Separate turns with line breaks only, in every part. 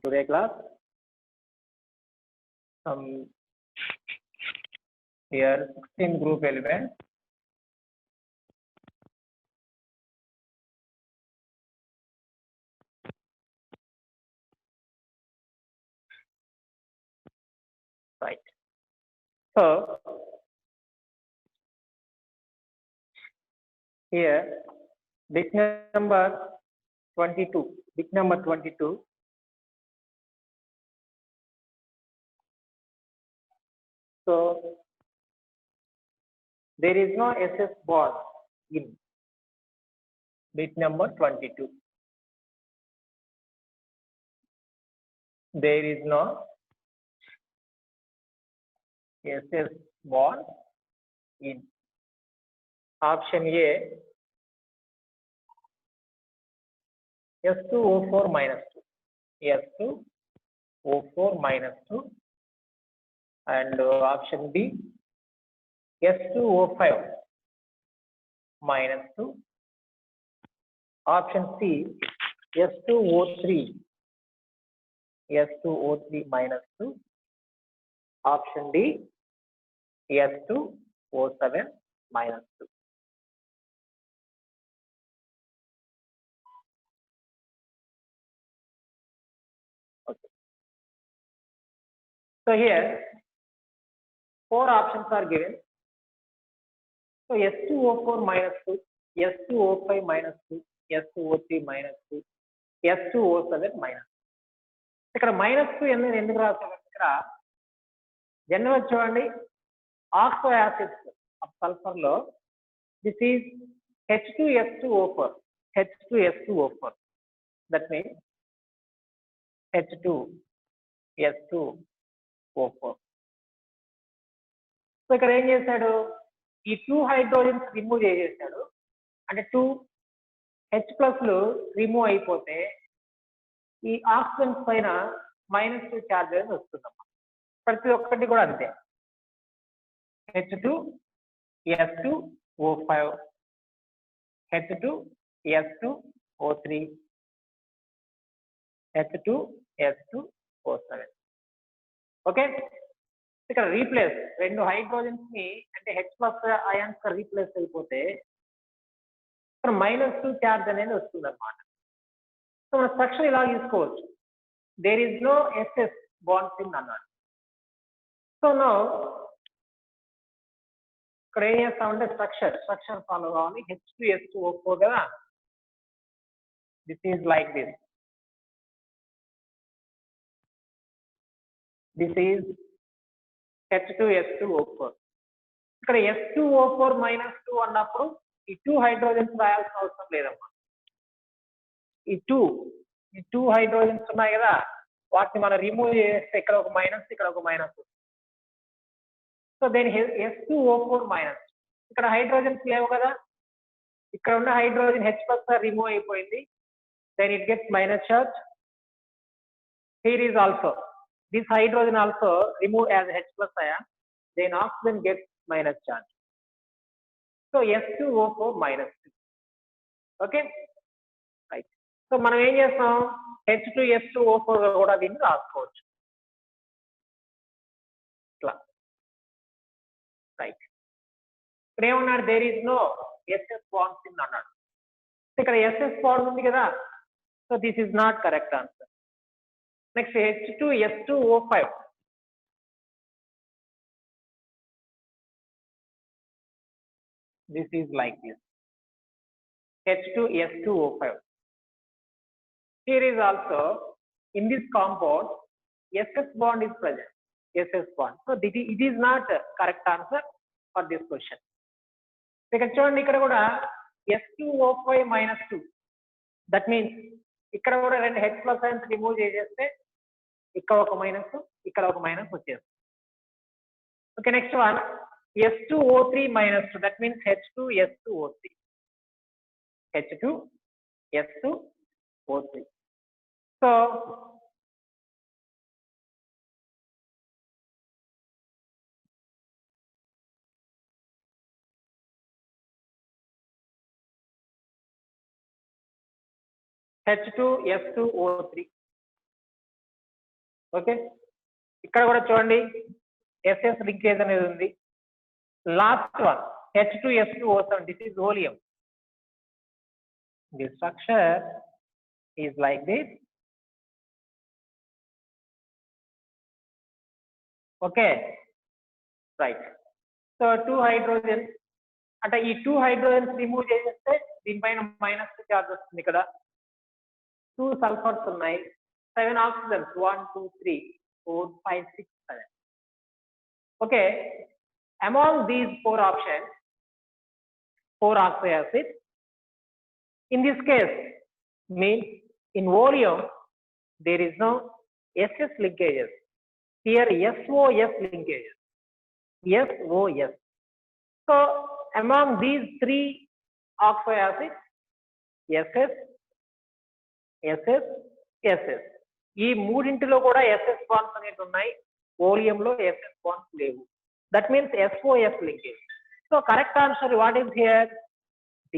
today class. Here 16 group elements. Right. So here bit number 22. Bit number 22. So there is no SS bond in bit number 22. There is no SS bond in option A. S2O4 minus 2. S2O4 minus 2. And option B. S2O5 minus 2. Option C. S2O3. S2O3 minus 2. Option D. S2O7 minus 2. Okay. So here 4 options are given. So S2O4 minus 2, S2O5 minus 2, S2O3 minus 2, S2O7 minus 2. ఇక్కడ minus 2 ఎందుకు రాశారు? ఇక్కడ general చూడండి, oxo acids of sulphur లో this is H2S2O4. H2S2O4. That means H2S2O4. So ఇక్కడ ఏం చేశాడు? ఈ 2 హైడ్రోజన్స్ రిమూవ్ చేసేసాడు. అంటే 2 H+లు రిమూవ్ అయిపోతే ఈ ఆక్సిజన్స్ పైన -2 ఛార్జ్ అనేది వస్తుందమ్మా. ప్రతి ఒక్కటి కూడా అంతే. H2S2O5, H2S2O3, H2S2O7. ఓకే, ఇక్కడ రీప్లేస్ రెండు హైడ్రోజన్స్ ని అంటే H+ అయాన్స్ గా రీప్లేస్ అయిపోతే ఇక్కడ -2 ఛార్జ్ అనేది వస్తుంది అనమాట. సో మన స్ట్రక్చర్ ఇలా తీసుకోవచ్చు. There is no SS bonds in అన్నాడు. సో నో ఇక్కడ ఏం చేస్తామంటే స్ట్రక్చర్ ఫాలో కావాలి. H2S2O4 కదా, this is like this. This is H2S2O4. ఇక్కడ S2O4 minus 2 అన్నప్పుడు ఈ 2 హైడ్రోజన్స్ రాయాల్సిన అవసరం లేదమ్మా. ఈ 2 హైడ్రోజన్స్ ఉన్నాయి కదా, వాటిని మనం రిమూవ్ చేస్తే ఇక్కడ ఒక మైనస్, ఇక్కడ ఒక minus. So then S2O4 minus, ఇక్కడ హైడ్రోజన్స్ లేవు కదా, ఇక్కడ ఉన్న హైడ్రోజన్ H+ రిమూవ్ అయిపోయింది. Then it gets minus charge. Here is also this hydrogen also remove as H+ ion, then oxygen gets minus charge. So S2O4 minus 2. Okay, right. So మనం ఏం చేస్తాం, H2S2O4 కూడా దీన్ని రాసుకోవచ్చు ఇట్లా. రైట్, ఇక్కడ ఏమన్నాడు? There is no SS bonds in అన్నాడు. ఇక్కడ SS బాండ్ ఉంది కదా, so this is not correct answer. Next H2S2O5. This is like this. H2S2O5. Here is also in this compound SS bond is present. SS bond. So it is not correct answer for this question. చూడండి, ఇక్కడ కూడా S2O5 minus 2. That means ఇక్కడ కూడా రెండు H+ ions remove చేసేస్తే ఇక్కడ ఒక minus, ఇక్కడ ఒక మైనస్ వచ్చేస్తుంది. Okay, next one S2O3 minus 2. That means H2S2O3. H2S2O3. So H2S2O3. Okay, ఇక్కడ కూడా చూడండి SS లింకేజ్ అనేది ఉంది. Last one H2S2O7, this is oleum. The structure is like this. Okay, right. So 2 hydrogens అంటే ఈ 2 hydrogens రిమూవ్ చేసేస్తే దీనిపైన minus charge వస్తుంది. ఇక్కడ 2 సల్ఫర్స్ ఉన్నాయి, 7 oxygens 1 2 3 4 5 6 7. Okay, among these 4 options, 4 oxo acids, in this case means in oleum there is no SS linkages, here SOS linkages, SOS. So among these 3 oxo acids, SS, SS, SS, ఈ మూడింటిలో కూడా SS bonds అనేవి ఉన్నాయి, oleum లో SS bonds లేవు. That means SOS linkage. So correct answer what is here? D.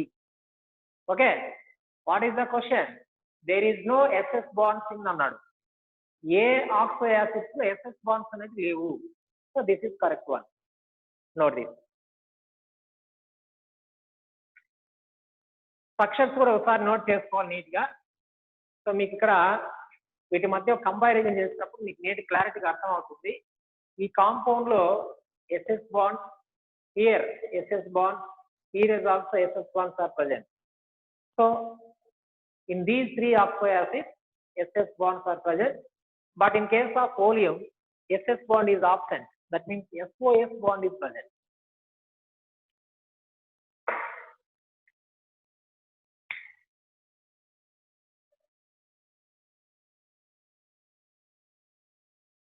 Okay, what is the question? There is no SS bonds in అన్నాడు. ఏ oxo acids లో SS bonds అనేది లేవు. So this is correct one. Note this. Structures కూడా ఒకసారి note చేసుకోవాలి neat గా. So మీకు ఇక్కడ వీటి మధ్య కంపారిజన్ చేసినప్పుడు మీకు నీట్ క్లారిటీగా అర్థం అవుతుంది. ఈ కాంపౌండ్ లో SS bonds, here SS bonds, here is also SS bonds are present. So in these 3 oxo acids SS bonds are present, but in case of oleum SS bond is absent. That means SOS bond is present.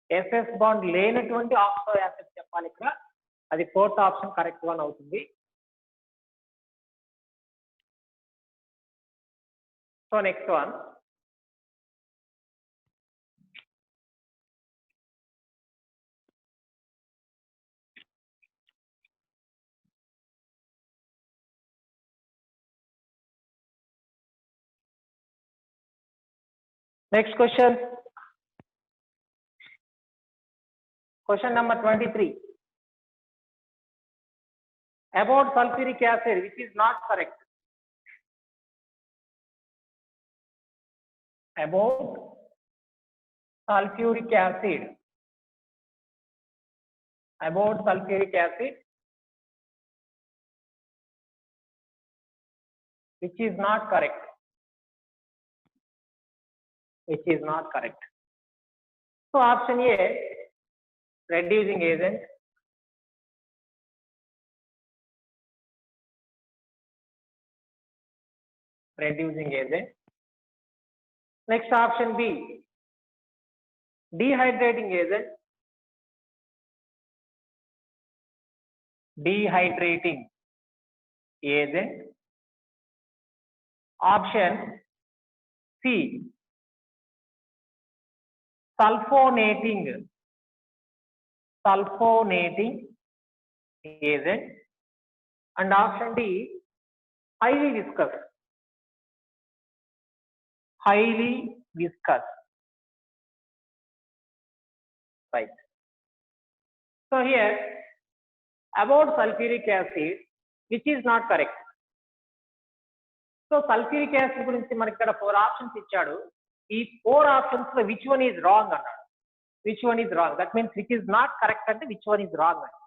SS bond లేనటువంటి oxo acid చెప్పాలి ఇక్కడ, అది 4th option correct one అవుతుంది. So next one, next question, question number 23. About sulfuric acid, which is not correct. About sulfuric acid, about sulfuric acid, which is not correct, which is not correct. So option A, reducing agent, reducing agent. Next option B, dehydrating agent, dehydrating agent. Option C, sulfonating, sulfonating agent. And option D, highly viscous, highly viscous. Right. So here about sulfuric acid, which is not correct. So sulfuric acid గురించి మనకి ఇక్కడ 4 options ఇచ్చాడు. ఈ 4 options లో which one is wrong అన్నాడు. Which one is wrong? That means which is not correct అంటే which one is wrong అని.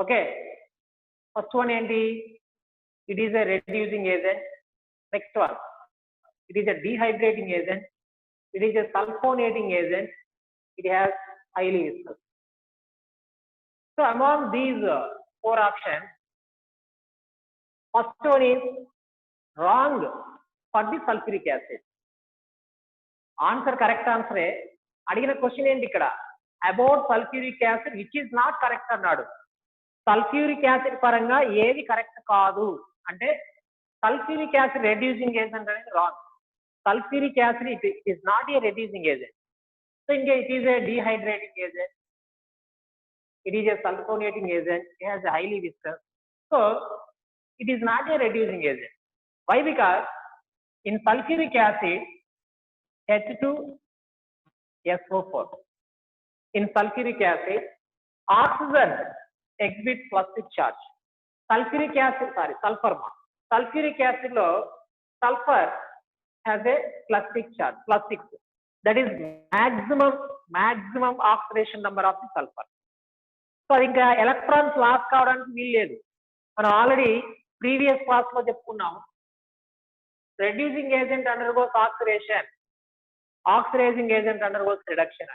Okay, first one ఏంటి? It is a reducing agent. Next one, it is a dehydrating agent. It is a sulfonating agent. It has highly viscous. So among these 4 options, first one is wrong for the sulfuric acid. Answer correct answer ఏ. అడిగిన question ఏంటి ఇక్కడ? About sulphuric acid which is not correct అన్నాడు. Sulphuric acid పరంగా ఏది correct కాదు అంటే sulphuric acid reducing agent అనేది wrong. Sulphuric acid it is not a reducing agent. So ఇంకా it is a dehydrating agent, it is a sulfonating agent, it has a highly viscous, so it is not a reducing agent. Why? Because in sulfuric acid H2SO4, in sulfuric acid, oxygen exhibits plastic charge. Sulfuric acid, sulfur. Sulfuric acid lo sulfur has a plastic charge, plastic. That is maximum oxidation number of the sulfur. So ఇంకా electrons loss కావడానికి వీలు లేదు. మనం already previous class లో చెప్పుకున్నాం. Reducing agent undergoes oxidation. Oxidizing agent undergoes reduction.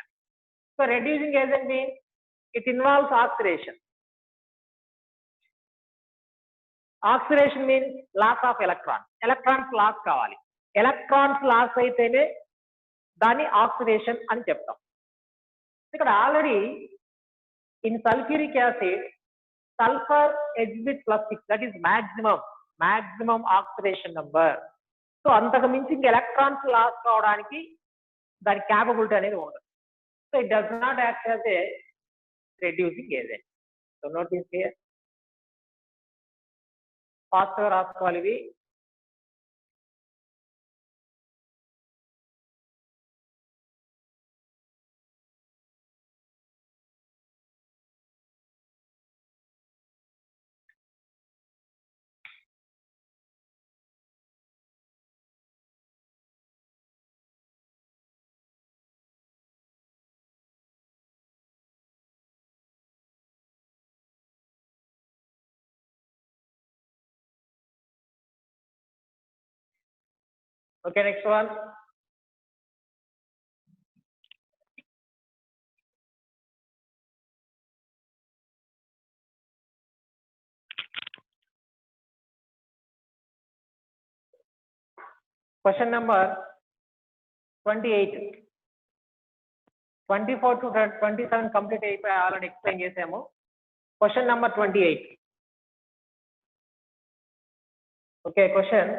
So reducing agent means it involves oxidation. Oxidation means loss of electrons. Electrons loss కావాలి. Electrons loss అయితేనే దాన్ని ఆక్సిడేషన్ అని చెప్తాం. ఇక్కడ already in sulfuric acid sulfur exhibits plastic, that is maximum oxidation number. So అంతకు మించి ఇంకా electrons loss కావడానికి దాని క్యాపబిలిటీ అనేది ఉండదు. So it does not act as a reducing agent. So notice here, fast గా రాసుకోవాలి ఇవి. Okay, next one. Question number 28. 24 to 27 complete అయిపోయి ఆల్రెడీ ఎక్స్ప్లెయిన్ చేసాము. Question number 28. Okay, question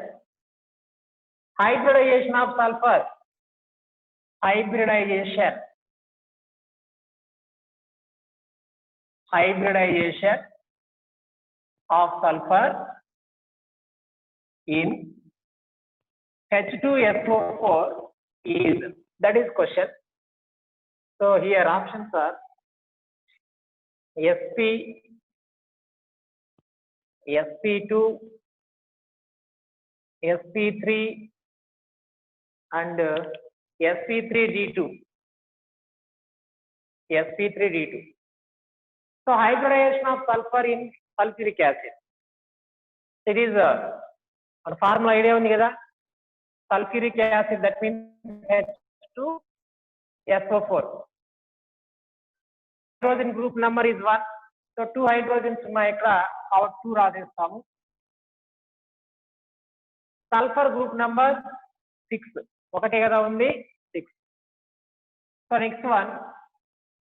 hybridization of sulfur. Hybridization of sulfur in H2SO4 is, that is question. So here options are Sp, Sp2, Sp3 and Sp3D2. Sp3D2. So hybridization of sulfur in sulfuric acid. It is a formula idea undi kada. Sulfuric acid, that means H2SO4. Hydrogen group number is 1. So 2 hydrogens ఉన్నాయి ఇక్కడ, our 2 రాసేస్తాము. Sulphur group number 6, ఒకటే కదా ఉంది, 6. So next one,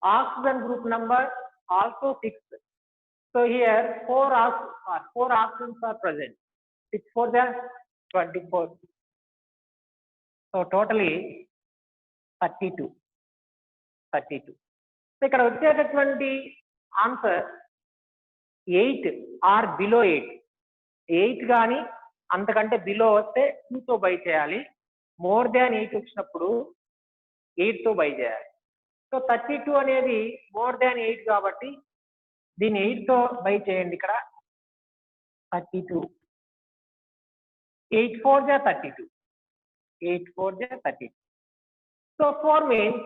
oxygen group number also 6. So here 4 oxygens are present. 6 4 24. So totally 32. So ఇక్కడ వచ్చేటటువంటి answer 8 are below 8. 8 కానీ అంతకంటే below వస్తే 2తో బై చేయాలి. మోర్ దాన్ 8 వచ్చినప్పుడు 8తో బై చేయాలి. సో 32 అనేది మోర్ దాన్ 8 కాబట్టి దీన్ని 8తో బై చేయండి. ఇక్కడ 32, 8 4 32. 8 4 32. So 4 means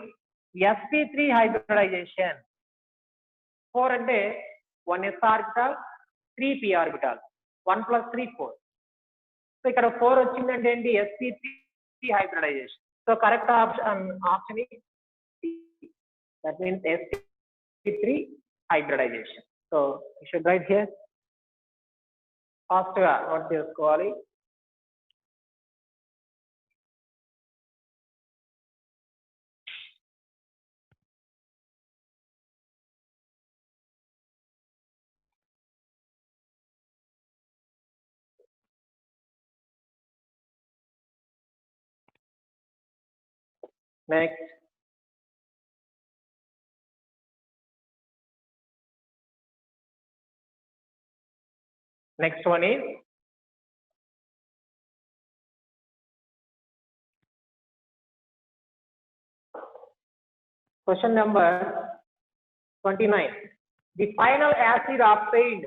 sp3 hybridization. 4 అంటే 1 s orbital, 3 p orbital, 1 + 3 4. So ఇక్కడ 4 వచ్చిందంటే ఏంటి, sp3 hybridization. So correct option that means sp3 hybridization. So you should write here, fast గా నోట్ చేసుకోవాలి. Next, next one is question number 29. The final acid obtained.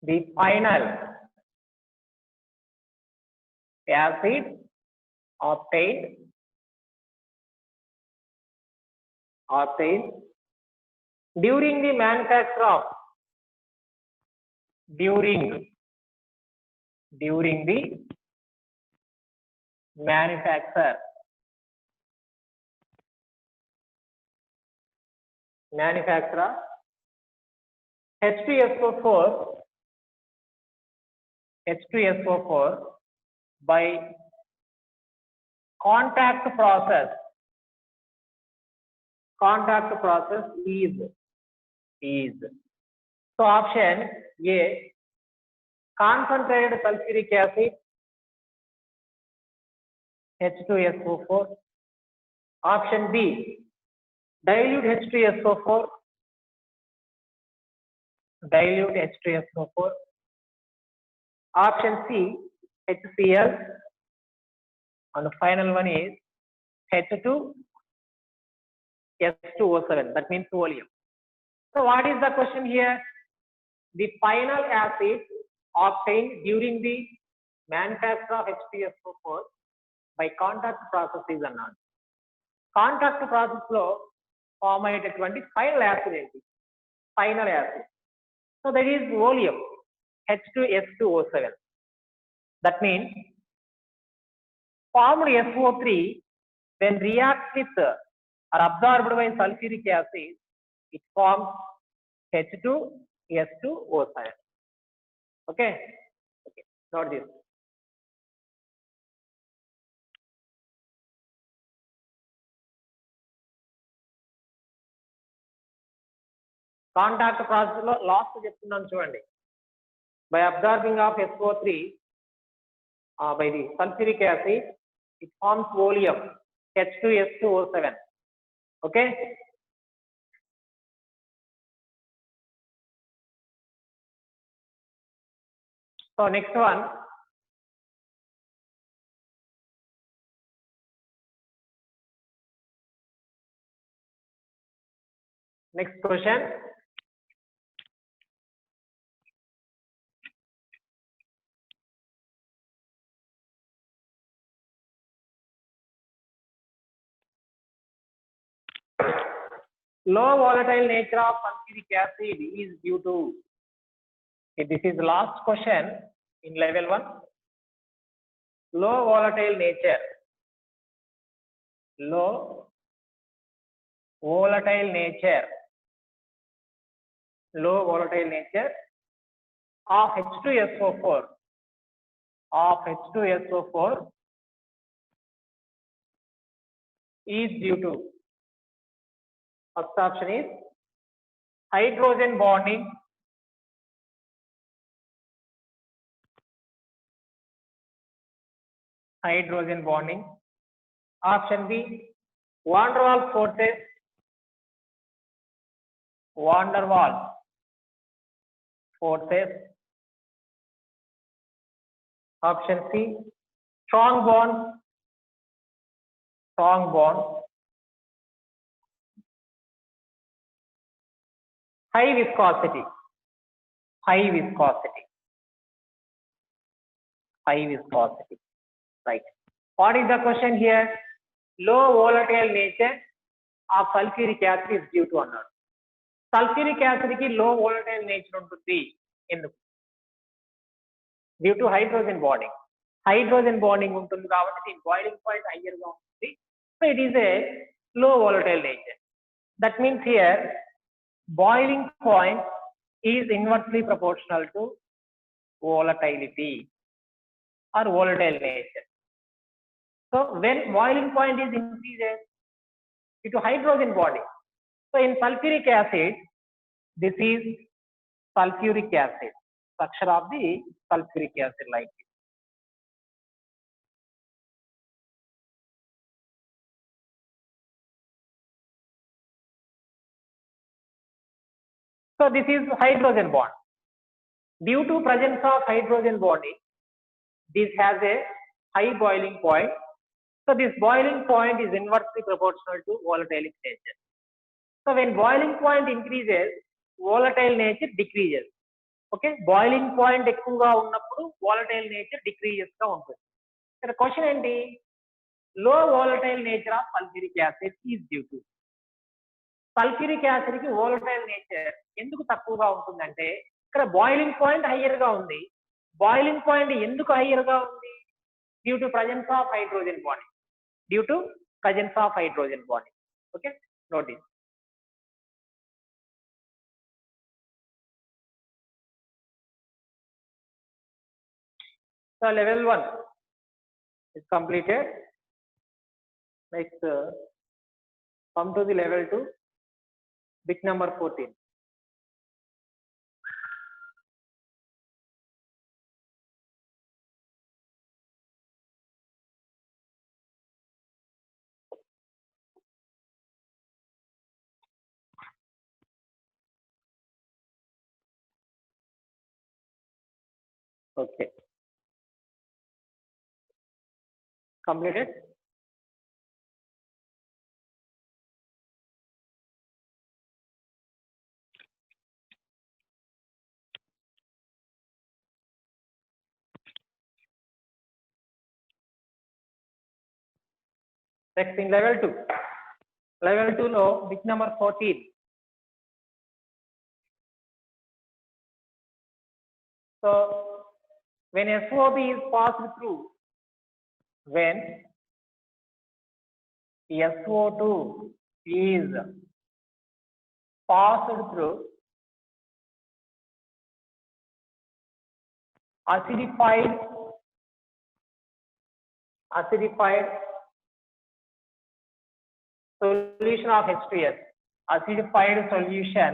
The final acid obtained during the manufacture of during the manufacture of H2SO4 by contact process is. So option A, concentrated sulfuric acid H2SO4. Option B, dilute H2SO4. Option C, HCl, and the final one is H2S2O7. That means volume. So what is the question here? The final acid obtained during the manufacture of H2SO4 by contact process is అన్నాడు. Contact process లో form అయ్యేటటువంటి final acid ఏంటి? Final acid. So that is oleum H2S2O7. That means formed SO3 when reacts with or absorbed by sulfuric acid, it forms H2S2O7. Okay. Note this. Contact process లో last చెప్తున్నాను చూడండి. By absorbing of SO3 by the sulfuric acid, it forms volume H2S2O7. Okay. So next one, next question. Low volatile nature of sulfuric acid is due to. This is the last question in level 1. Low volatile nature. Low volatile nature of H2SO4 is due to. First option is hydrogen bonding. Option B, van der Waals forces. Option C, strong bond. High viscosity. Right. What is the question here? Low volatile nature of sulfuric acid is due to another. Sulfuric acid ki low volatile nature untundi enduku? Due to hydrogen bonding. Untundi kabatti the boiling point higher ga untundi. So it is a low volatile nature. That means here boiling point is inversely proportional to volatility or volatile nature. So when boiling point is increases due to hydrogen bonding. So in sulfuric acid, this is sulfuric acid, structure of the sulfuric acid like this. So this is hydrogen bond. Due to presence of hydrogen bonding, this has a high boiling point. So this boiling point is inversely proportional to volatile nature. So when boiling point increases, volatile nature decreases. Okay, boiling point ఎక్కువగా ఉన్నప్పుడు volatile nature decreases గా ఉంటుంది. ఇక్కడ question ఏంటి? లో volatile nature of sulfuric acid is due to. Sulphuric acid కి volatile nature ఎందుకు తక్కువగా ఉంటుందంటే ఇక్కడ బాయిలింగ్ పాయింట్ హయ్యర్ గా ఉంది. బాయిలింగ్ పాయింట్ ఎందుకు హయ్యర్ గా ఉంది? Due to presence of hydrogen bonding. Due to presence of hydrogen bonding. Okay, note it. So level 1 is completed. Next, come to the level 2, bit number 14. Okay, completed. Next in level 2. Level 2 lo bit number 14. So when SOB is passed through, when SO2 is passed through acidified solution of H2S, acidified solution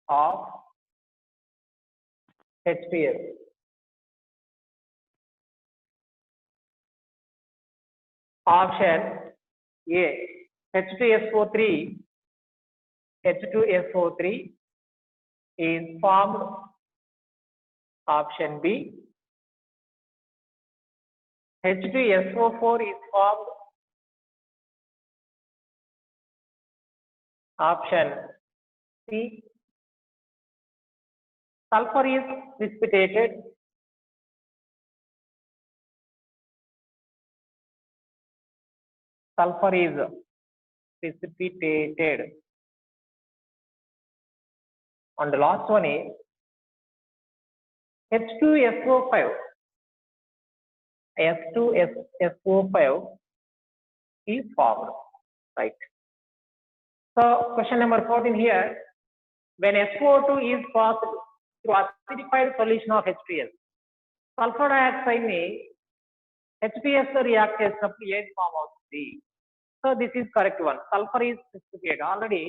of H2S. Option A, H2SO3 is formed. Option B, H2SO4 is formed. Option C, sulfur is precipitated. Sulfur is precipitated. And the last one is H2SO5. H2SO5 is formed, right? So question number 14 here. When SO2 is passed through acidified solution of H2S, sulfur dioxide ni H2S తో react చేసినప్పుడు ఏది form అవుతుంది? So this is correct one. Sulfur is precipitated. Already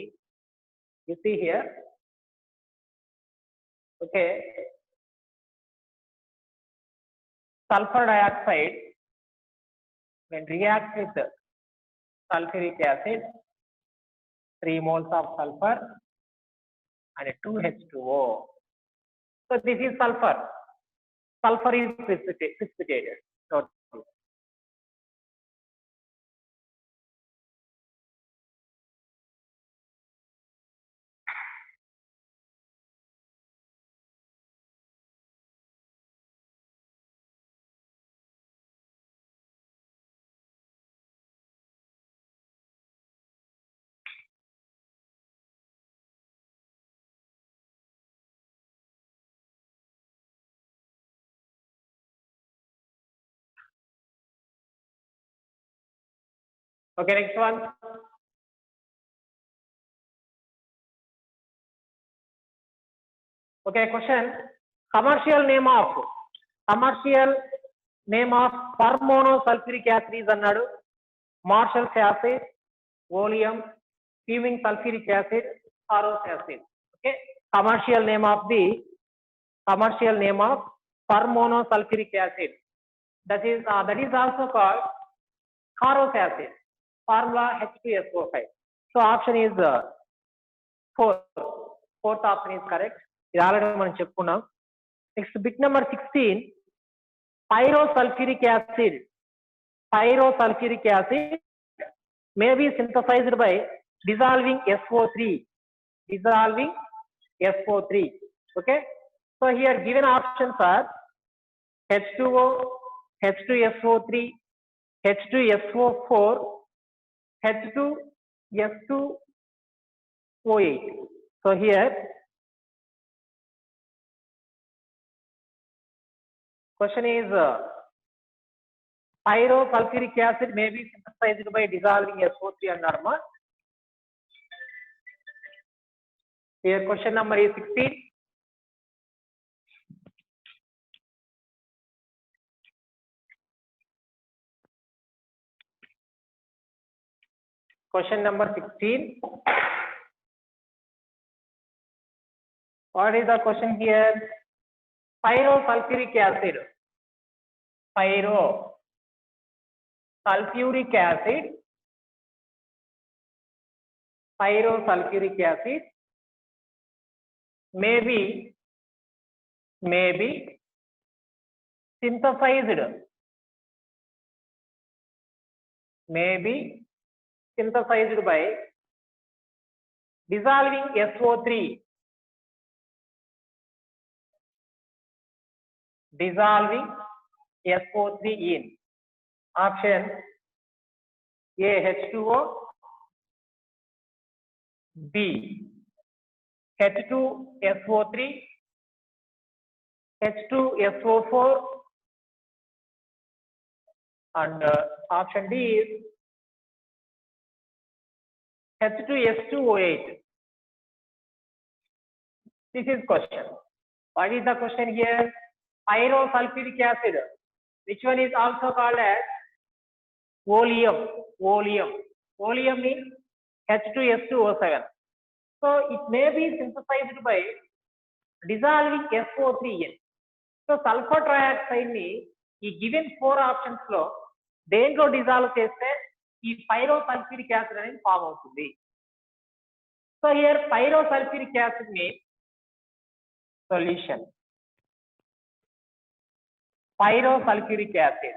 you see here. Okay. Sulfur dioxide when reacts with sulfuric acid, 3 moles of sulfur and 2 H2O. So this is sulfur. Sulfur is precipitated. Note this. Okay, next one. Okay, question. Commercial name of permonosulfuric acid is annadu. Marshall's acid, oleum, fuming sulfuric acid, Harrow's acid. Okay, commercial name of permonosulfuric acid. That is also called Harrow's acid. Formula H2SO5. So option is 4th option is correct. ఇది already మనం చెప్పుకున్నాం. Next bit number 16, pyrosulphuric acid pyrosulfuric acid may be synthesized by dissolving SO3. Dissolving SO3. Okay. So here given options are H2O, H2SO3, H2SO4, H2S2O8. So here question is pyrosulfuric acid may be synthesized by dissolving SO3 and normal. Here question number is 16. Question number 16. What is the question here? Pyrosulfuric acid. Pyrosulfuric acid. Pyrosulfuric acid may be synthesized. May be synthesized by dissolving SO3. Dissolving SO3 in option A H2O, B H2SO3, H2SO4, and option D is H2S2O8. This is question. What is the question here? Pyrosulfuric acid, which one is also called as oleum. Oleum means H2S2O7. So it may be synthesized by dissolving SO3N. So sulfur trioxide ni ee given 4 options lo dentlo dissolve cheste ee pyrosulfuric acid అనేది form అవుతుంది. So here pyrosulfuric acid means solution. Pyrosulfuric acid.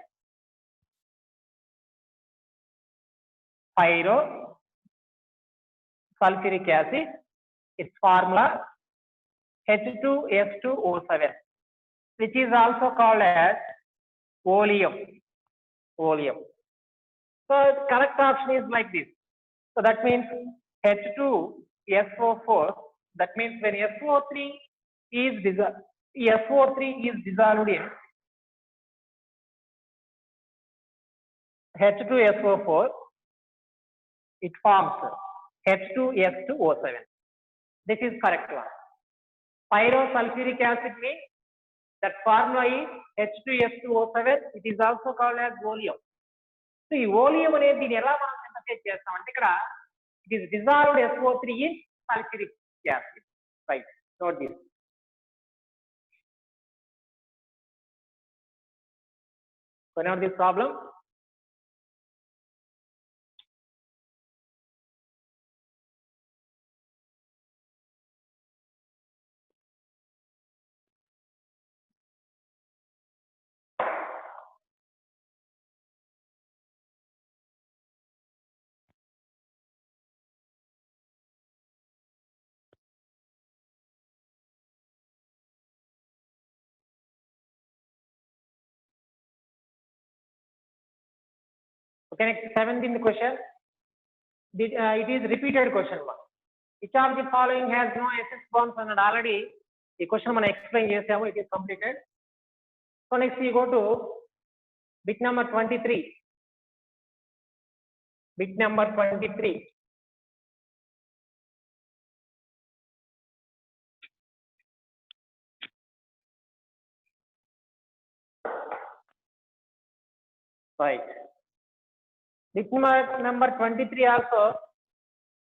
Pyrosulfuric acid, its formula H2S2O7, which is also called as oleum. So correct option is like this. So that means H2SO4. That means when SO3 is dissolved in H2SO4, it forms H2S2O7. This is correct one. Pyrosulfuric acid means that formula is H2S2O7. It is also called as oleum. So ఈ oleum అనేది దీన్ని ఎలా మనం synthesise చేస్తాం అంటే ఇక్కడ it is dissolved SO3 in sulfuric acid. Right. Note this. So now this problem. Okay, next 17th question. It is repeated question one. Which of the following has no SS bonds? And already the question మనం explain చేసాము. It is completed. So next we go to bit number 23. Bit number 23. Right. Bit number 23 also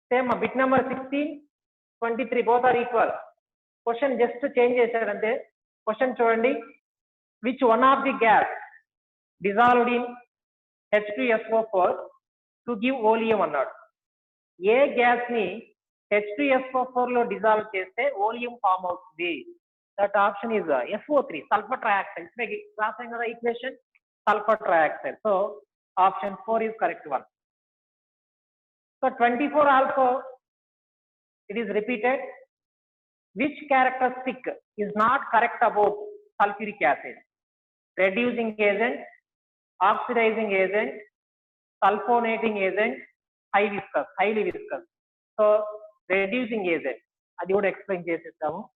same. Bit number 16, 23 both are equal. Question just change చేశారంటే question చూడండి. Which one of the gas dissolved in H2SO4 to give oleum అన్నాడు. ఏ gas ని H2SO4 లో dissolve చేస్తే oleum form అవుతుంది? That option is SO3, sulfur trioxide. రాసాం కదా equation, sulfur trioxide. So Option 4 is correct one. So 24 also it is repeated. Which characteristic is not correct about sulfuric acid? Reducing agent, oxidizing agent, sulfonating agent, highly viscous. So reducing agent. Adi kuda explain chesestamu.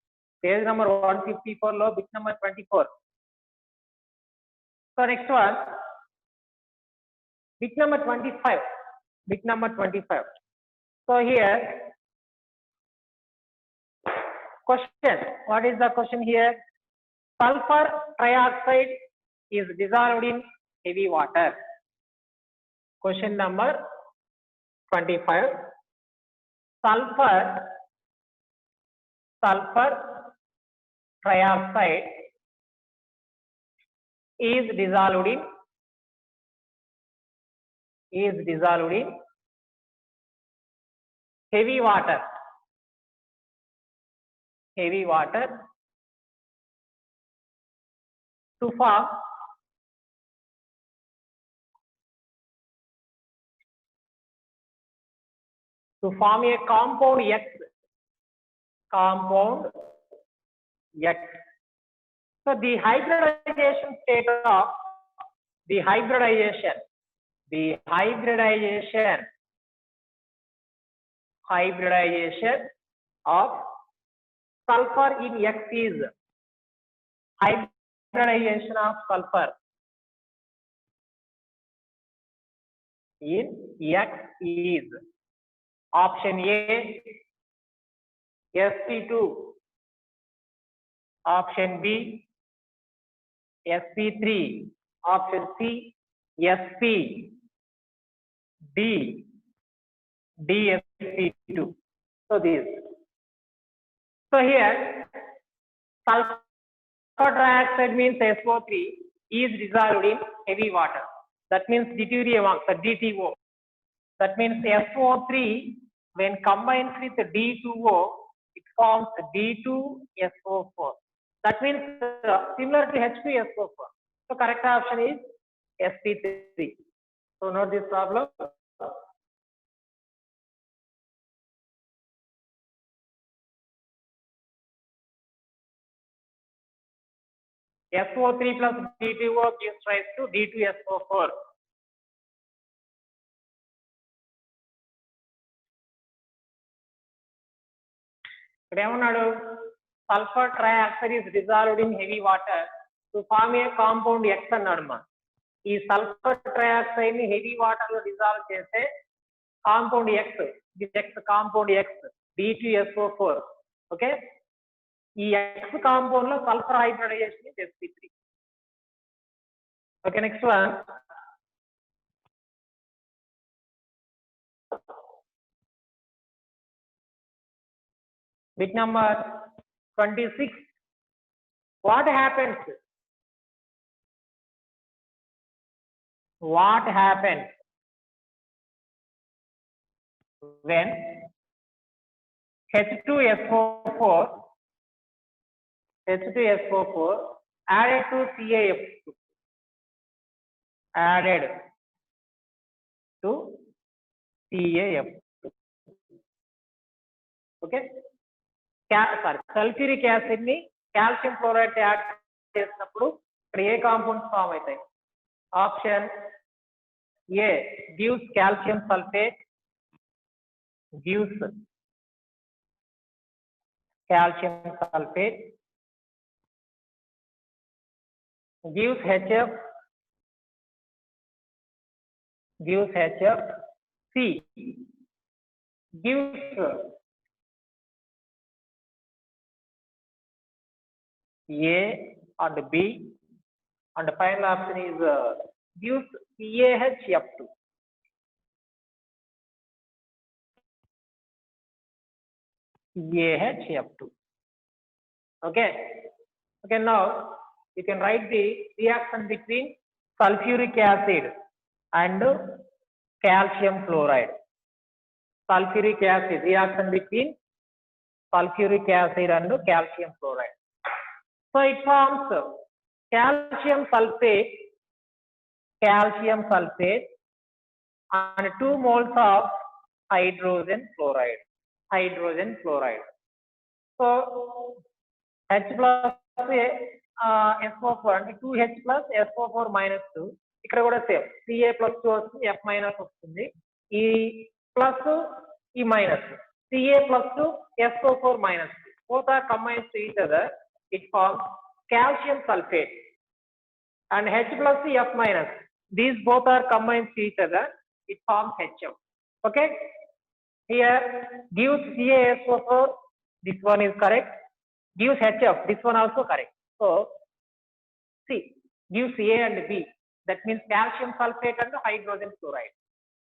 Page number 154 lo bit number 24. So next one, bit number 25. Bit number 25. So here, question. What is the question here? Sulfur trioxide is dissolved in heavy water. Question number 25. Sulfur trioxide is dissolved in heavy water. To form a compound X. So the hybridization state of the hybridization of sulfur in X is hybridization of sulfur in X is option A sp2, option B sp3, option C sp, D sp2. So this. So here sulfur trioxide means SO3 is dissolved in heavy water. That means deuterium oxide, DTO. That means SO3 when combines with D2O, it forms D2SO4. That means similar to H2SO4. So correct option is sp3. So note this problem. SO3 plus D2O gives rise to D2SO4. Sulfur trioxide is dissolved in heavy water to form a compound X annaduma. This sulfur trioxide in heavy water lo dissolve chese compound X, this X compound X, D2SO4. Okay? This X compound lo sulfur hybridization is sp3. Okay, next one. Bit number 26. What happens when H2SO4 added to CaF2? Okay. Sulfuric acid ni calcium chloride add chesinapudu A compounds form అవుతాయి? Option A gives calcium sulfate, gives HF, C gives A and B, and the final option is gives CaHF2. Okay. Now you can write the reaction between sulfuric acid and calcium fluoride. Sulfuric acid, reaction between sulfuric acid and calcium fluoride. So it forms calcium sulfate calcium sulfate and 2 moles of hydrogen chloride. So H plus SO4 and 2H plus SO4 minus 2. ఇక్కడ కూడా same Ca plus 2 వస్తుంది, F minus వస్తుంది, ఈ plus ఈ minus Ca plus 2 SO4 minus 2. Both are combined to each other. It forms calcium sulfate. And H plus F minus. These both are combined to each other. It forms HF. Okay. Here gives CaSO4. This one is correct. Gives HF. This one also correct. So C gives A and B. That means calcium sulfate and hydrogen chloride.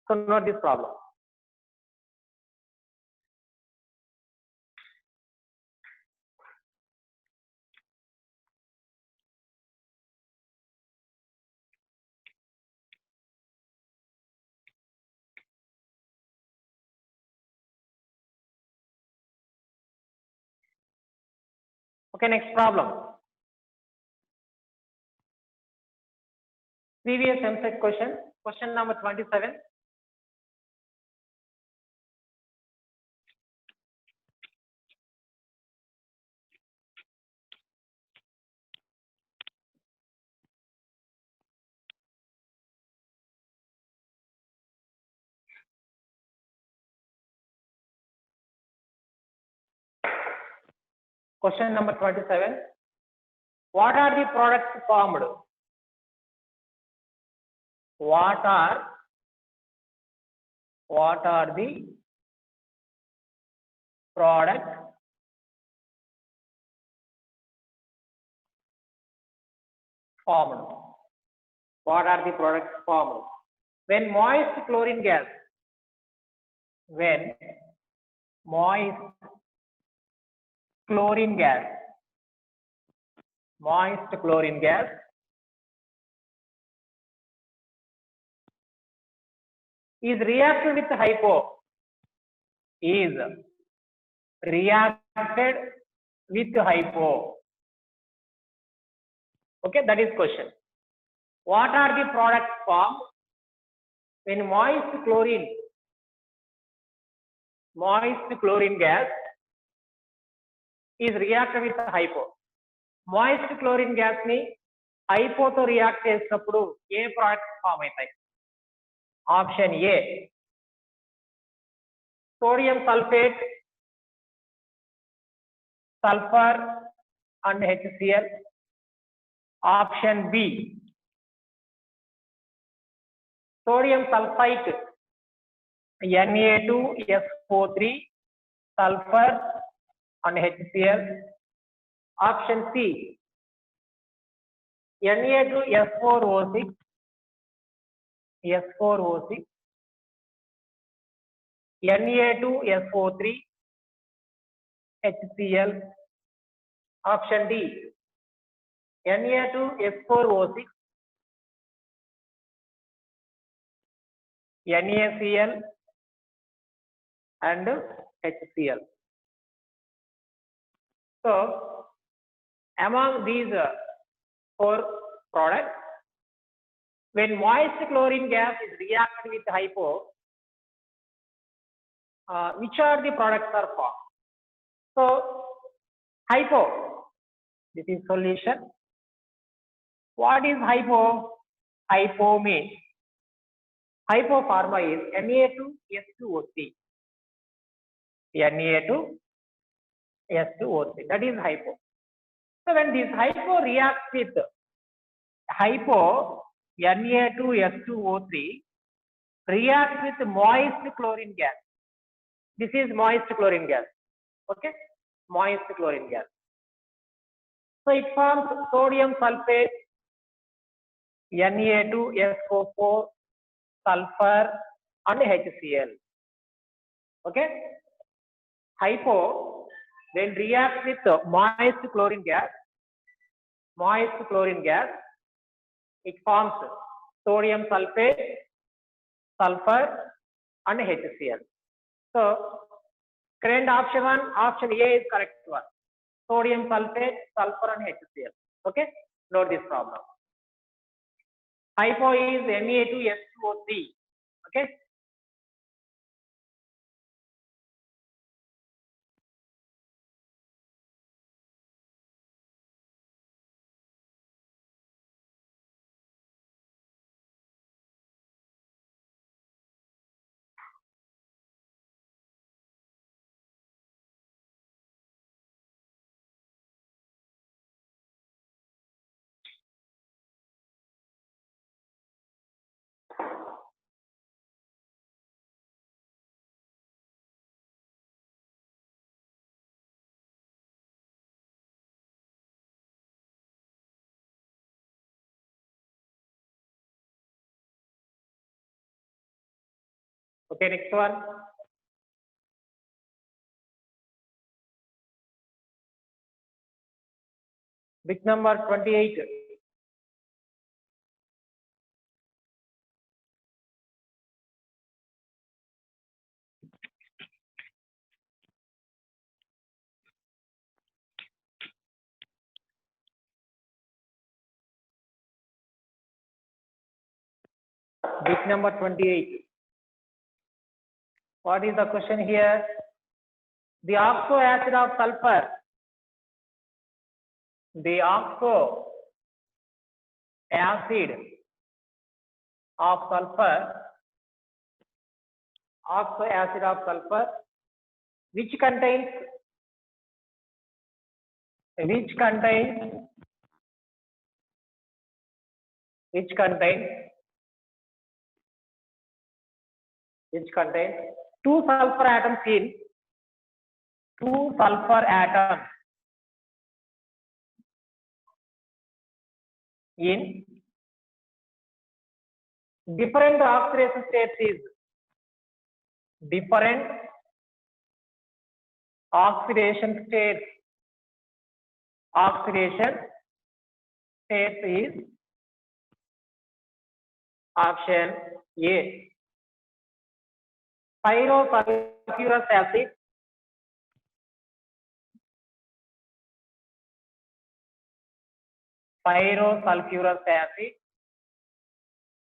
So not this problem. Okay, next problem. Previous MSET question, question number 27. Question number 27. What are the products formed? What are the products formed? What are the products formed? When moist chlorine gas is reacted with hypo, okay, that is question. What are the products formed when moist chlorine gas is reacted with hypo? Moist chlorine gas ni hypo to react చేసినప్పుడు ఏ products form అవుతాయి? Option A, sodium sulfate, sulfur and HCl. Option B, sodium sulfite, Na2SO3, sulfur and HCl. Option C, Na2S4O6, Na2SO3, HCl. Option D, Na2S4O6, NaCl and HCl. So among these 4 products, when moist chlorine gas is reacted with hypo, which are the products are formed? So hypo, this is solution. What is hypo? Hypo means hypopharma is Na2S2O3. Na2S2O3, that is hypo. So when this hypo reacts with Na2S2O3 reacts with moist chlorine gas. This is moist chlorine gas. Okay, moist chlorine gas. So it forms sodium sulfate, Na2SO4, sulfur and HCl. Okay, hypo when reacts with moist chlorine gas, it forms sodium sulfate, sulfur and HCl. So current option 1, option A is correct one. Sodium sulfate, sulfur and HCl. Okay, note this problem. Hypo is Na2S2O3. Okay. Okay, next one. Bit number 28. Bit number 28. What is the question here? The oxo acid of sulfur. The oxo acid of sulfur. Oxo acid of sulfur, which contains which contains two sulfur atoms in different oxidation states is different oxidation states is option A. Pyrosulfurous acid,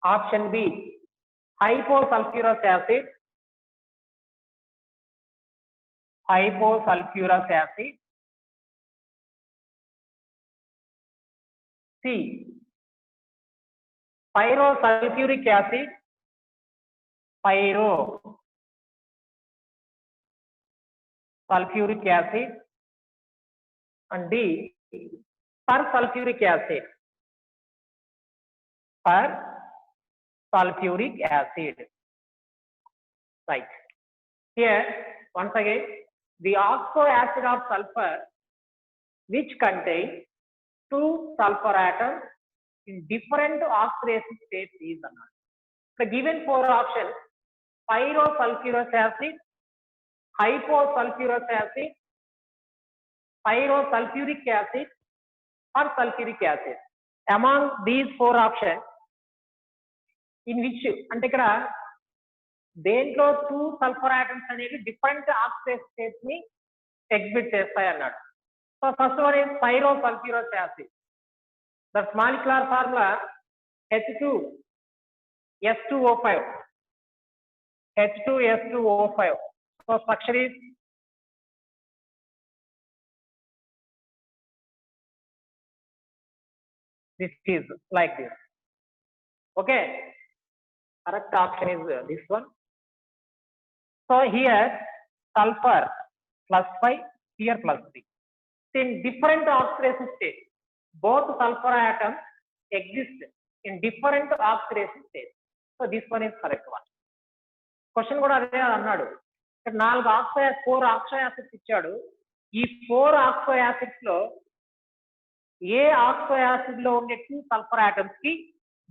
option B. Hyposulfurous acid, C. Pyrosulfuric acid, and D. Persulfuric acid. Right. Here, once again, the oxo acid of sulfur, which contains two sulfur atoms in different oxidation states, is another. The given four options: pyrosulfurous acid, hyposulfurous acid, pyrosulfuric acid, or sulfuric acid. Among these four options, in which అంటే ఇక్కడ దేంట్లో two sulphur atoms అనేవి different oxidation states ని exhibit చేస్తాయి అన్నాడు. So first one is pyrosulphurous acid. That's molecular formula H2S2O5. H2S2O5. So structure is this is like this. Okay, correct option is this one. So here sulfur +5, here +3. In different oxidation states, both sulfur atoms exist in different oxidation states. So this one is correct one. Question కూడా అదే అన్నాడు. ఇక్కడ 4 oxo acids ఇచ్చాడు. ఈ 4 oxo acids లో ఏ oxo acid లో ఉండే two sulphur atoms కి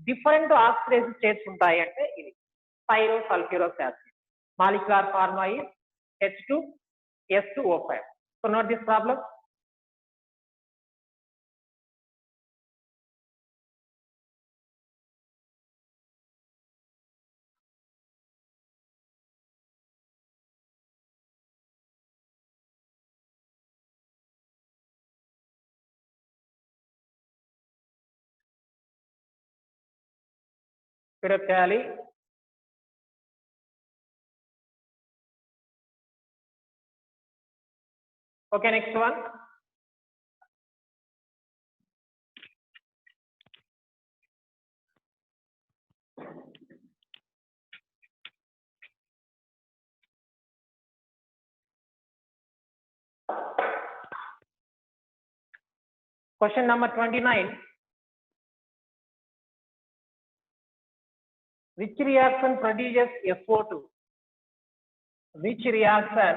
డిఫరెంట్ ఆక్సిడేషన్ స్టేట్స్ ఉంటాయి అంటే ఇది pyrosulphurous acid. Molecular formula is H2S2O5. So note this problem. Speed up చేయాలి. Okay, next one. Question number 29. Which reaction produces SO2? Which reaction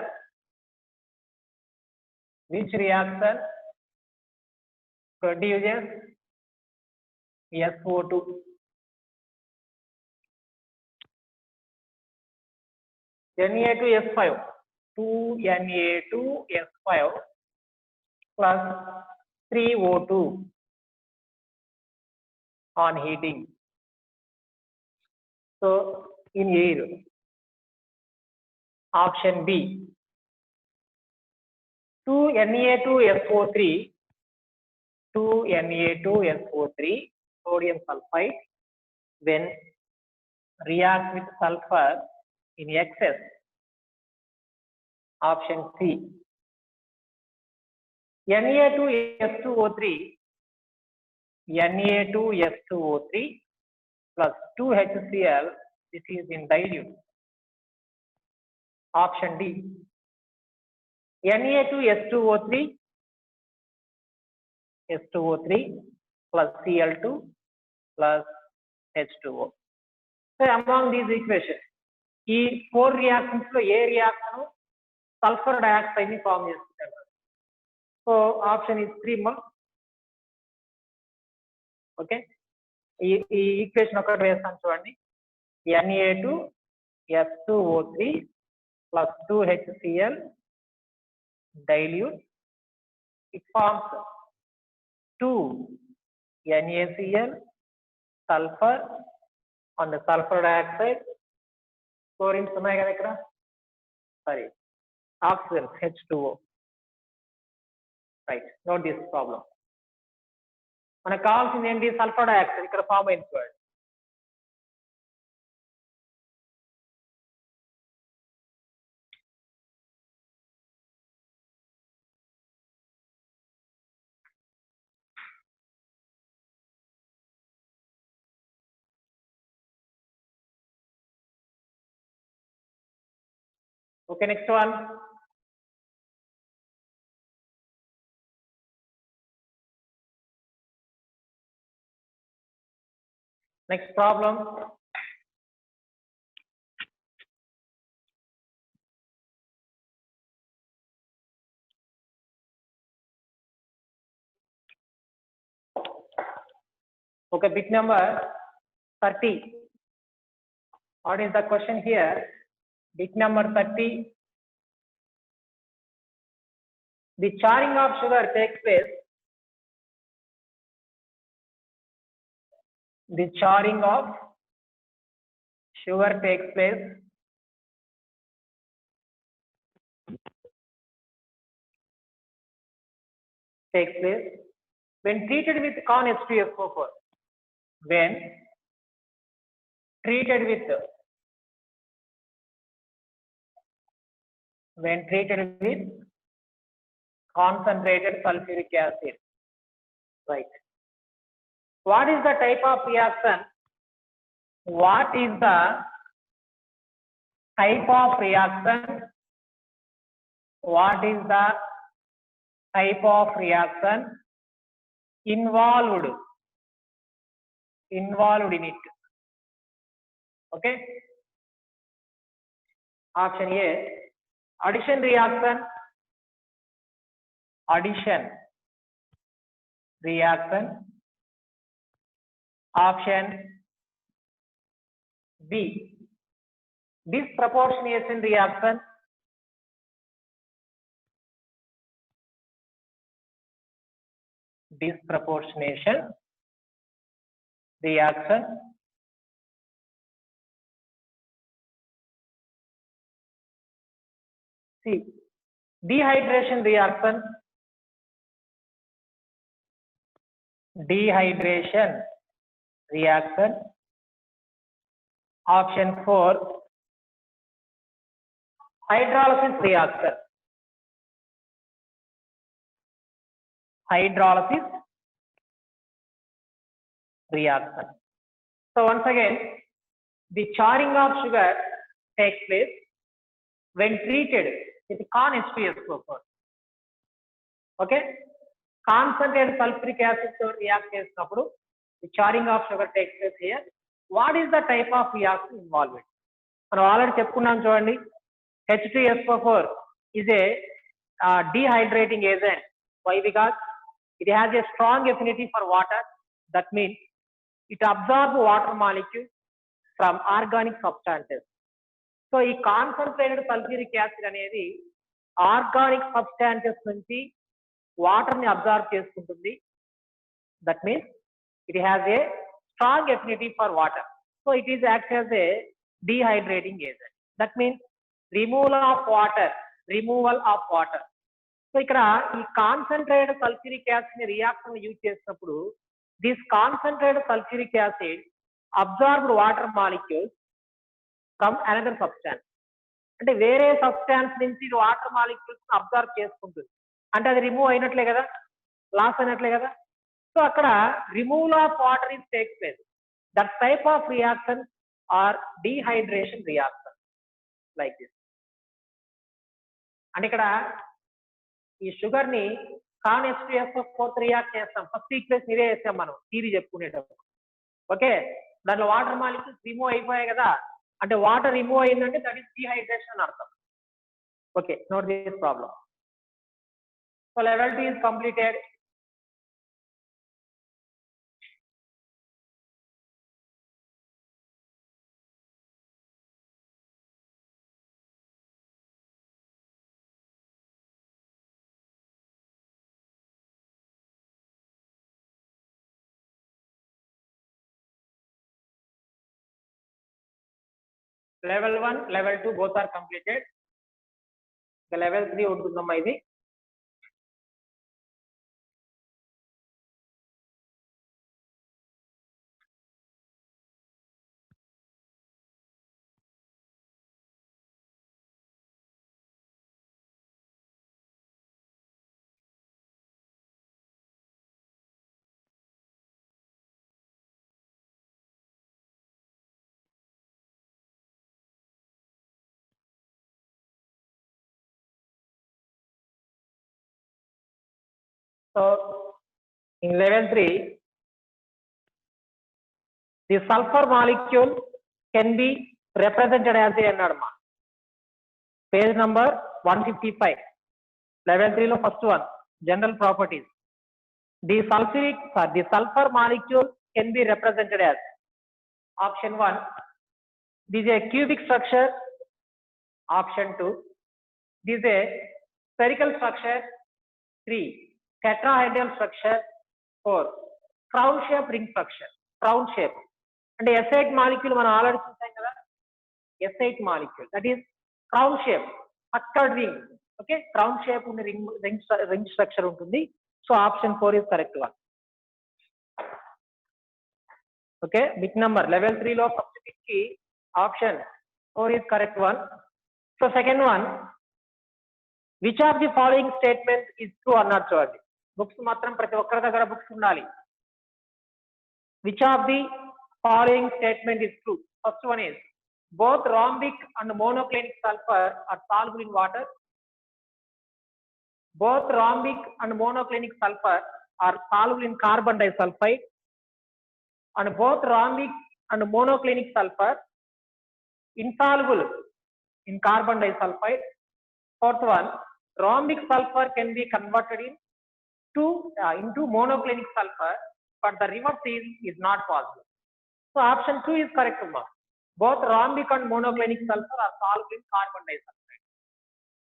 produces SO2? Na2S5, 2Na2S5 plus 3O2 on heating. So in air, option B, 2Na2SO3, 2Na2SO3 sodium sulfide when react with sulfur in excess. Option C, Na2S2O3 plus 2HCl, this is in dilute. Option D, Na2S2O3 plus Cl2 plus H2O. So among these equations, ఈ 4 reactions లో ఏ reaction sulphur dioxide ని form చేస్తుంది? So option is 3 మా. Okay, ఈ equation ఒకటి వేస్తాను చూడండి. Na2S2O3 plus 2HCl dilute, it forms 2NaCl sulfur on the sulfur dioxide. Chlorines ఉన్నాయి కదా ఇక్కడ, sorry oxygen H2O. Right, note this problem. మనకు కావాల్సింది ఏంటి? సల్ఫర్ డయాక్సైడ్ ఇక్కడ ఫామ్ అయింది చూడండి. Okay, next one. Next problem. Okay, bit number 30. What is the question here? Bit number 30. The charring of sugar takes place. The charring of sugar takes place when treated with corn H2SO4. When treated with concentrated sulfuric acid. Right. What is the type of reaction? What is the type of reaction? What is the type of reaction involved in it? Okay. Option A, addition reaction. Option B, disproportionation reaction. C, dehydration reaction. Option 4, hydrolysis reactor. Hydrolysis reaction. So once again, the charring of sugar takes place when treated with corn H2SO4. Okay, concentrated sulfuric acid to react chesinapudu the charring of sugar takes place here. What is the type of reaction involved? మనం already చెప్పుకున్నాం చూడండి, H2SO4 is a dehydrating agent. Why? Because it has a strong affinity for water. That means it absorbs water molecules from organic substances. So ఈ concentrated sulphuric acid అనేది organic substances నుంచి water ని absorb చేసుకుంటుంది. That means it has a strong affinity for water. So it is act as a dehydrating agent. That means removal of water. So ఇక్కడ ఈ concentrated sulphuric acid ని reaction use చేసినప్పుడు this concentrated sulphuric acid absorbed water molecules from another substance. అంటే వేరే substance నుంచి water molecules absorb చేసుకుంటుంది. అంటే అది రిమూవ్ అయినట్లే కదా, లాస్ అయినట్లే కదా. సో అక్కడ removal of water is takes place. That type of reaction are dehydration reaction like this. అంటే ఇక్కడ ఈ షుగర్ ని కాన్ H2SO4 రియాక్ట్ చేస్తాం. ఫస్ట్ ఈక్వేషన్ ఇదే చేస్తాం మనం థియరీ చెప్పుకునేటప్పుడు. ఓకే, దాంట్లో వాటర్ మాలిక్యూల్స్ రిమూవ్ అయిపోయాయి కదా, అంటే వాటర్ రిమూవ్ అయిందంటే దట్ ఈస్ డీహైడ్రేషన్ అని అర్థం. Okay, note this problem. So level 2 is completed. Level 1, level 2 both are completed. The level 3 ఉంటుందమ్మా ఇది. So in level 3, the sulfur molecule can be represented as a అన్నాడమ్మా. Page number 155. level 3 లో first one general properties. The sulfur molecule can be represented as option 1, this is a cubic structure. Option 2, this is a spherical structure. 3, tetrahedral structure. 4, crown shape ring structure. Crown shape అంటే S8 molecule మనం already చూసాం కదా, S8 molecule that is crown shape, అక్కడ్ ring. Okay, crown shape ఉన్న ring structure ఉంటుంది. So option 4 is correct one. Okay, bit number level 3 లో first bit కి option 4 is correct one. So second one, which of the following statement is true అన్నాడు చూడండి. Books మాత్రం ప్రతి ఒక్కరి దగ్గర బుక్స్ ఉండాలి. Which of the following statement is true? First one is both rhombic and monoclinic sulfur are soluble in water. Both rhombic and monoclinic sulfur are soluble in carbon disulfide, and both rhombic and monoclinic sulfur insoluble in carbon disulfide. Fourth one, rhombic sulfur can be converted into monoclinic sulfur, but the reverse is not possible. So option 2 is correct. Both rhombic and monoclinic sulfur are soluble in carbon disulfide.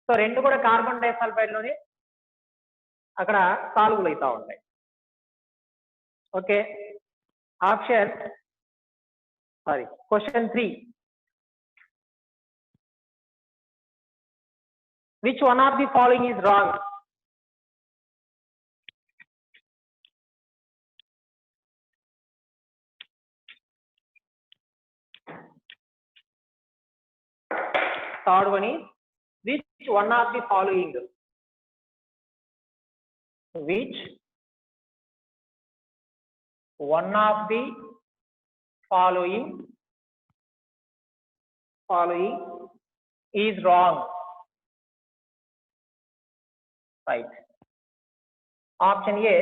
So రెండు కూడా carbon disulphide లోనే అక్కడ సాల్వుల్ అవుతా ఉంటాయి. Okay, question 3, which one of the following is wrong? third one is which one of the following, which one of the following is wrong. Right. Option A,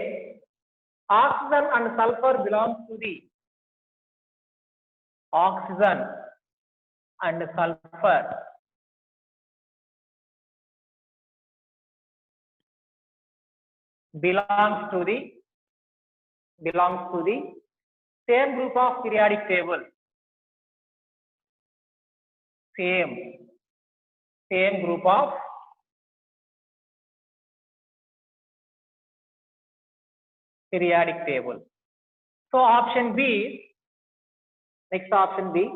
oxygen and sulfur belongs to the oxygen and sulfur belongs to the same group of periodic table. Same group of periodic table. So option B, next option B,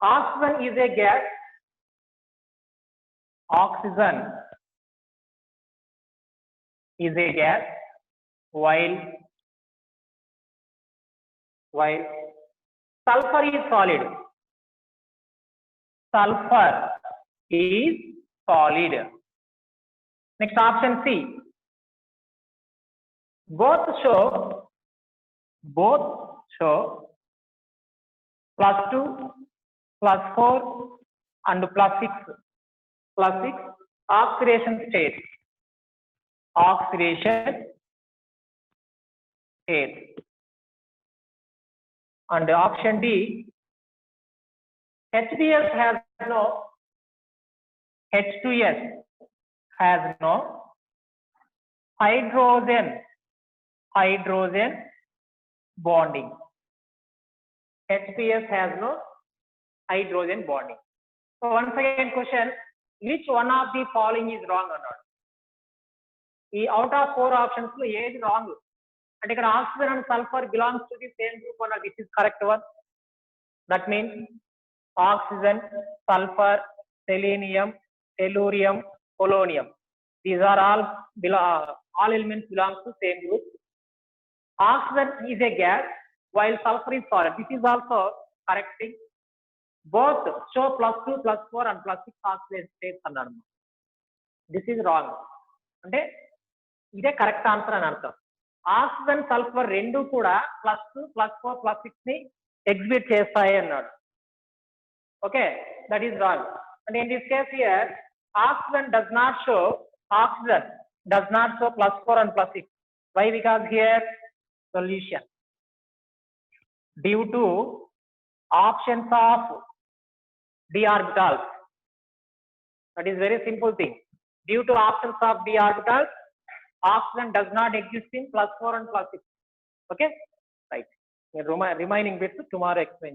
oxygen is a gas. Oxygen is a gas while sulfur is solid. Sulfur is solid. Next option C, both show +2, +4 and +6 oxidation state. And option D, H2S has no hydrogen bonding. H2S has no hydrogen bonding. So once again question, which one of the following is wrong or not? Out of 4 options lo ఏది wrong? అంటే ఇక్కడ oxygen and sulfur belongs to the same group or not? This is correct one. That means oxygen, sulfur, selenium, tellurium, polonium. These are all elements belongs to same group. Oxygen is a gas while sulfur is solid. This is also correct thing. Both show +2, +4 and +6 oxidation states అన్నాడు. This is wrong. అంటే ఇదే correct answer అని అర్థం. Oxygen sulphur రెండు కూడా +2, +4, +6 ని exhibit చేస్తాయి అన్నాడు. Okay, that is wrong. And in this case here oxygen does not show +4 and +6. Why? Because here solution due to options of d orbitals. That is very simple thing. Due to options of d orbitals, oxygen does not exist in +4 and +6. Okay, right. Remaining bits tomorrow explain.